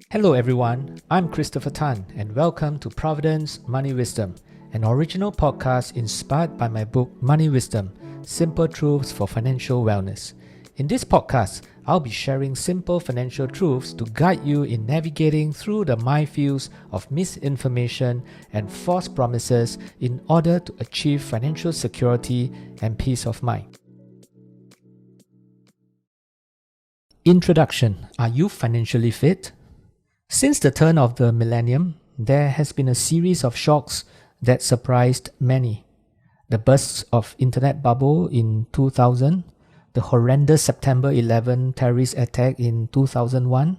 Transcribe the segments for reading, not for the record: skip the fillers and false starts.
Hello everyone, I'm Christopher Tan and welcome to Providend's Money Wisdom, an original podcast inspired by my book Money Wisdom, Simple Truths for Financial Wellness. In this podcast, I'll be sharing simple financial truths to guide you in navigating through the minefields of misinformation and false promises in order to achieve financial security and peace of mind. Introduction. Are you financially fit? Since the turn of the millennium, there has been a series of shocks that surprised many. The bursts of internet bubble in 2000, the horrendous September 11 terrorist attack in 2001,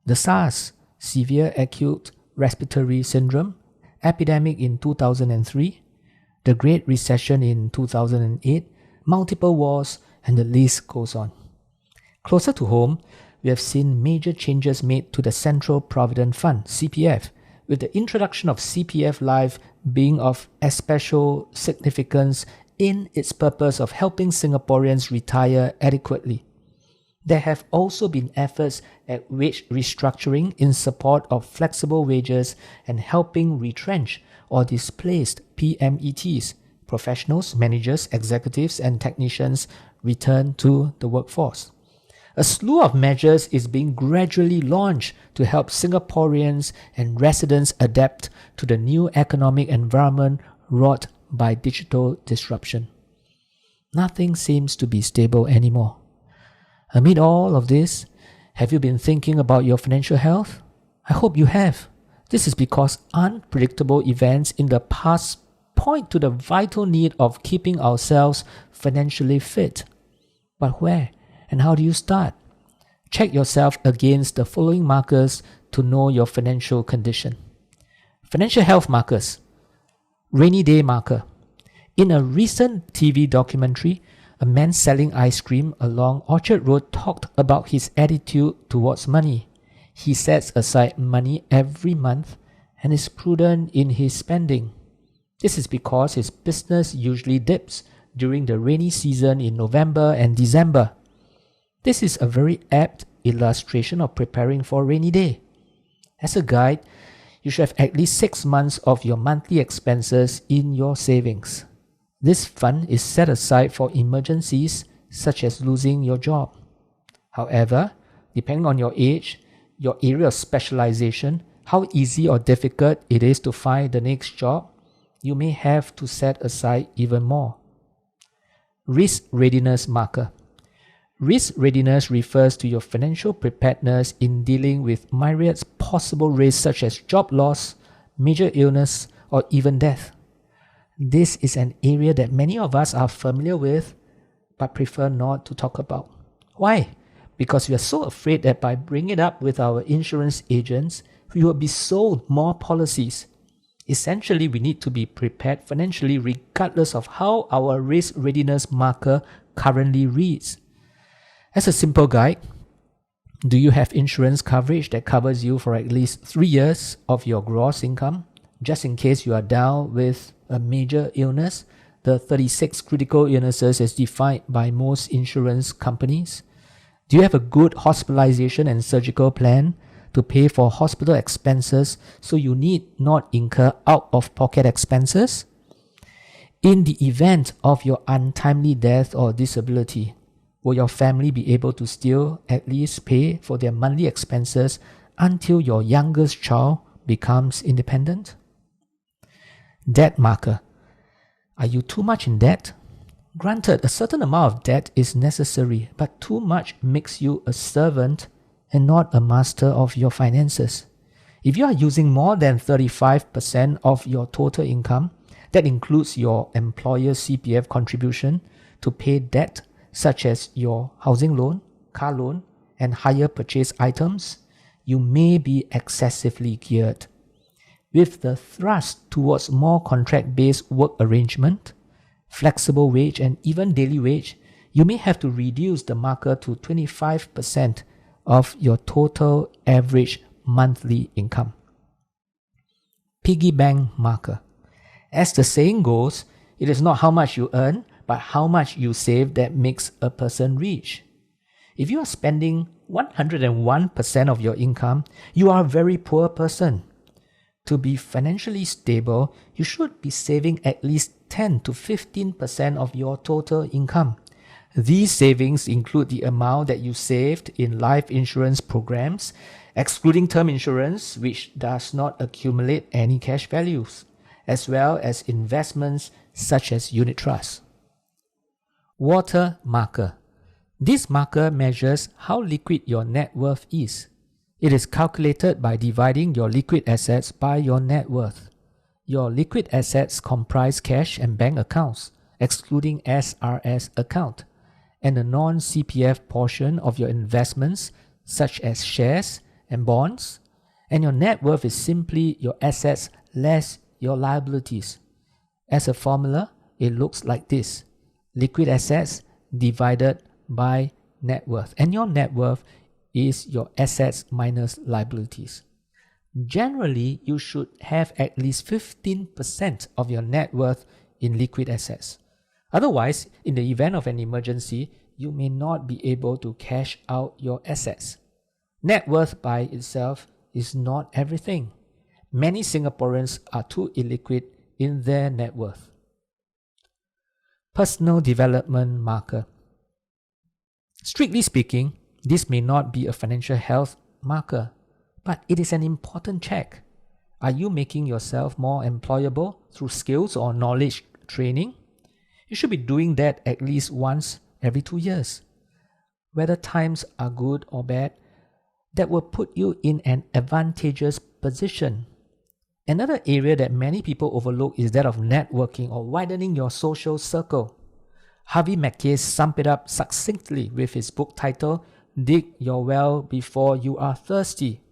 the SARS, severe acute respiratory syndrome, epidemic in 2003, the Great Recession in 2008, multiple wars, and the list goes on. Closer to home, we have seen major changes made to the Central Provident Fund, CPF, with the introduction of CPF Life being of especial significance in its purpose of helping Singaporeans retire adequately. There have also been efforts at wage restructuring in support of flexible wages and helping retrenched or displaced PMETs, professionals, managers, executives, and technicians return to the workforce. A slew of measures is being gradually launched to help Singaporeans and residents adapt to the new economic environment wrought by digital disruption. Nothing seems to be stable anymore. Amid all of this, have you been thinking about your financial health? I hope you have. This is because unpredictable events in the past point to the vital need of keeping ourselves financially fit. But where? And how do you start? Check yourself against the following markers to know your financial condition. Financial health markers. Rainy day marker. In a recent TV documentary, a man selling ice cream along Orchard Road talked about his attitude towards money. He sets aside money every month and is prudent in his spending. This is because his business usually dips during the rainy season in November and December. This is a very apt illustration of preparing for a rainy day. As a guide, you should have at least 6 months of your monthly expenses in your savings. This fund is set aside for emergencies such as losing your job. However, depending on your age, your area of specialization, how easy or difficult it is to find the next job, you may have to set aside even more. Risk readiness marker. Risk readiness refers to your financial preparedness in dealing with myriad possible risks such as job loss, major illness, or even death. This is an area that many of us are familiar with but prefer not to talk about. Why? Because we are so afraid that by bringing it up with our insurance agents, we will be sold more policies. Essentially, we need to be prepared financially regardless of how our risk readiness marker currently reads. As a simple guide, do you have insurance coverage that covers you for at least 3 years of your gross income, just in case you are down with a major illness, the 36 critical illnesses as defined by most insurance companies? Do you have a good hospitalization and surgical plan to pay for hospital expenses so you need not incur out-of-pocket expenses? In the event of your untimely death or disability, will your family be able to still at least pay for their monthly expenses until your youngest child becomes independent? Debt marker. Are you too much in debt? Granted, a certain amount of debt is necessary, but too much makes you a servant and not a master of your finances. If you are using more than 35% of your total income, that includes your employer's CPF contribution, to pay debt such as your housing loan, car loan, and hire purchase items, you may be excessively geared. With the thrust towards more contract-based work arrangement, flexible wage, and even daily wage, you may have to reduce the marker to 25% of your total average monthly income. Piggy bank marker. As the saying goes, it is not how much you earn, but how much you save that makes a person rich. If you are spending 101% of your income, you are a very poor person. To be financially stable, you should be saving at least 10 to 15% of your total income. These savings include the amount that you saved in life insurance programs, excluding term insurance, which does not accumulate any cash values, as well as investments such as unit trusts. Water marker. This marker measures how liquid your net worth is. It is calculated by dividing your liquid assets by your net worth. Your liquid assets comprise cash and bank accounts, excluding SRS account, and the non-CPF portion of your investments, such as shares and bonds, and your net worth is simply your assets less your liabilities. As a formula, it looks like this: liquid assets divided by net worth, and your net worth is your assets minus liabilities. Generally, you should have at least 15% of your net worth in liquid assets. Otherwise, in the event of an emergency, you may not be able to cash out your assets. Net worth by itself is not everything. Many Singaporeans are too illiquid in their net worth. Personal development marker. Strictly speaking, this may not be a financial health marker, but it is an important check. Are you making yourself more employable through skills or knowledge training? You should be doing that at least once every 2 years. Whether times are good or bad, that will put you in an advantageous position. Another area that many people overlook is that of networking or widening your social circle. Harvey Mackay summed it up succinctly with his book title, Dig Your Well Before You Are Thirsty.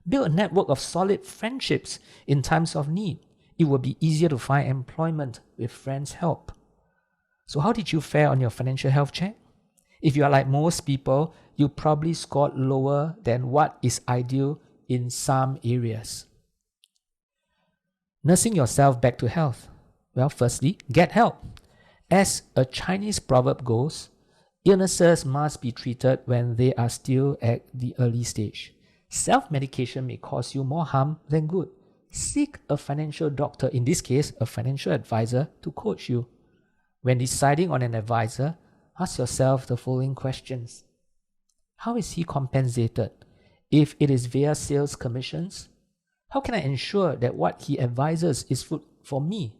Build a network of solid friendships in times of need. It will be easier to find employment with friends' help. So how did you fare on your financial health check? If you are like most people, you probably scored lower than what is ideal in some areas. Nursing yourself back to health. Well, firstly, get help. As a Chinese proverb goes, illnesses must be treated when they are still at the early stage. Self-medication may cause you more harm than good. Seek a financial doctor, in this case, a financial advisor, to coach you. When deciding on an advisor, ask yourself the following questions. How is he compensated? If it is via sales commissions, how can I ensure that what he advises is for me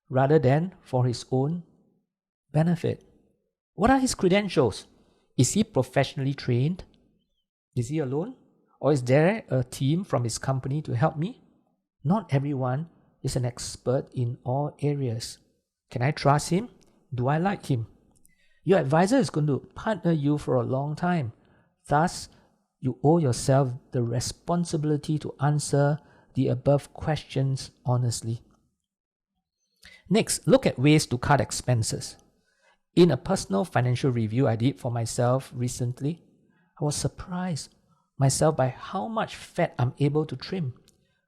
rather than for his own benefit? What are his credentials? Is he professionally trained? Is he alone? Or is there a team from his company to help me? Not everyone is an expert in all areas. Can I trust him? Do I like him? Your advisor is going to partner you for a long time. Thus, you owe yourself the responsibility to answer the above questions honestly. Next, look at ways to cut expenses. In a personal financial review I did for myself recently, I was surprised myself by how much fat I'm able to trim.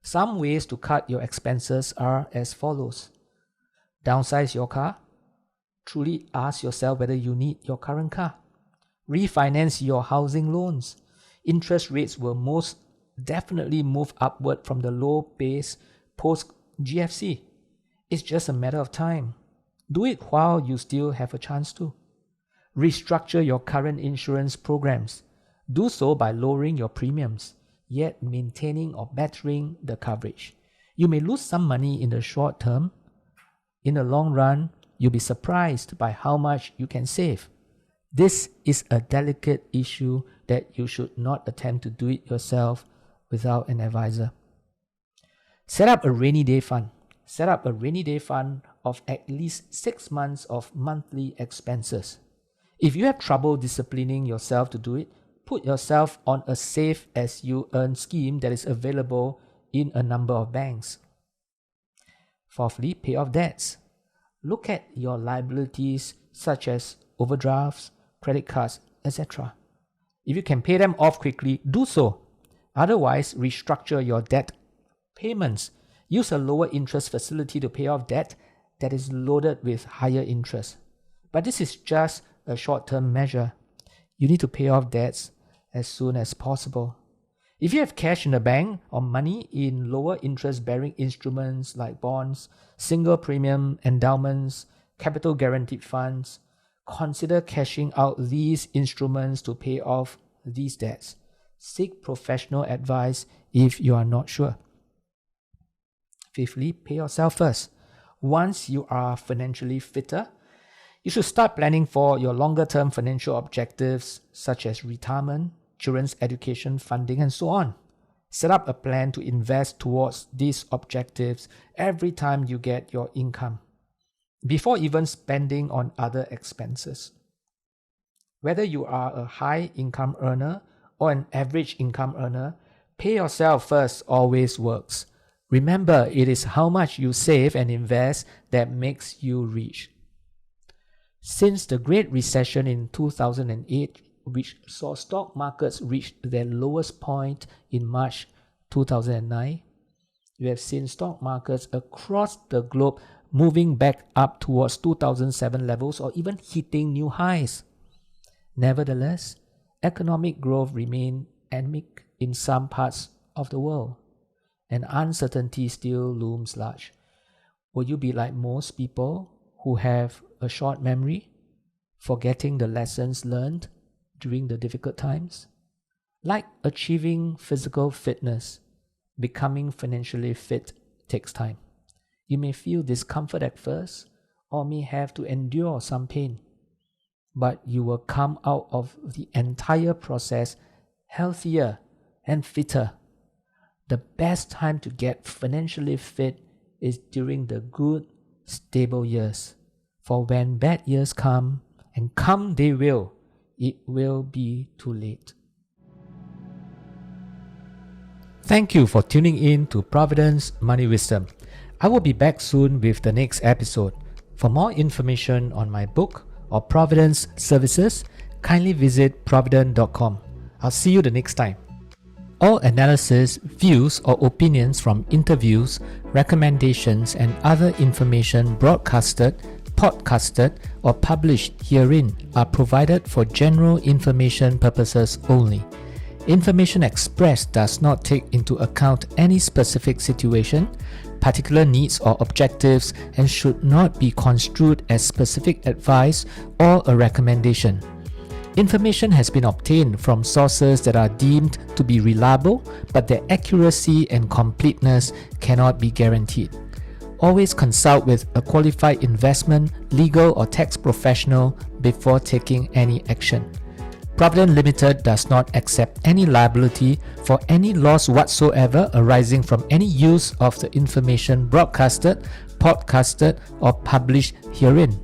Some ways to cut your expenses are as follows. Downsize your car. Truly ask yourself whether you need your current car. Refinance your housing loans. Interest rates will most definitely move upward from the low base post-GFC. It's just a matter of time. Do it while you still have a chance to. Restructure your current insurance programs. Do so by lowering your premiums, yet maintaining or bettering the coverage. You may lose some money in the short term. In the long run, you'll be surprised by how much you can save. This is a delicate issue that you should not attempt to do it yourself without an advisor. Set up a rainy day fund. Set up a rainy day fund of at least 6 months of monthly expenses. If you have trouble disciplining yourself to do it, put yourself on a save as you earn scheme that is available in a number of banks. Fourthly, pay off debts. Look at your liabilities such as overdrafts, credit cards, etc. If you can pay them off quickly, do so. Otherwise, restructure your debt payments. Use a lower interest facility to pay off debt that is loaded with higher interest. But this is just a short-term measure. you need to pay off debts as soon as possible. If you have cash in the bank or money in lower interest bearing instruments like bonds, single premium endowments, capital guaranteed funds, consider cashing out these instruments to pay off these debts. Seek professional advice if you are not sure. Fifthly, pay yourself first. Once you are financially fitter, you should start planning for your longer-term financial objectives such as retirement, children's education funding, and so on. Set up a plan to invest towards these objectives every time you get your income, before even spending on other expenses. Whether you are a high income earner or an average income earner, pay yourself first always works. Remember, it is how much you save and invest that makes you rich. Since the Great Recession in 2008, which saw stock markets reach their lowest point in March 2009, we have seen stock markets across the globe moving back up towards 2007 levels or even hitting new highs. Nevertheless, economic growth remained anemic in some parts of the world, and uncertainty still looms large. Will you be like most people who have a short memory, forgetting the lessons learned during the difficult times? Like achieving physical fitness, becoming financially fit takes time. You may feel discomfort at first or may have to endure some pain, but you will come out of the entire process healthier and fitter. The best time to get financially fit is during the good, stable years. For when bad years come, and come they will, it will be too late. Thank you for tuning in to Providend's Money Wisdom. I will be back soon with the next episode. For more information on my book or Providend's services, kindly visit providend.com. I'll see you the next time. All analysis, views or opinions from interviews, recommendations and other information broadcasted, podcasted or published herein are provided for general information purposes only. Information expressed does not take into account any specific situation, particular needs or objectives, and should not be construed as specific advice or a recommendation. Information has been obtained from sources that are deemed to be reliable, but their accuracy and completeness cannot be guaranteed. Always consult with a qualified investment, legal or tax professional before taking any action. Providend Limited does not accept any liability for any loss whatsoever arising from any use of the information broadcasted, podcasted, or published herein.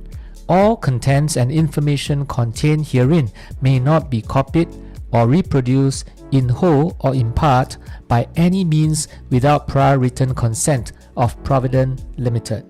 All contents and information contained herein may not be copied or reproduced in whole or in part by any means without prior written consent of Providend Limited.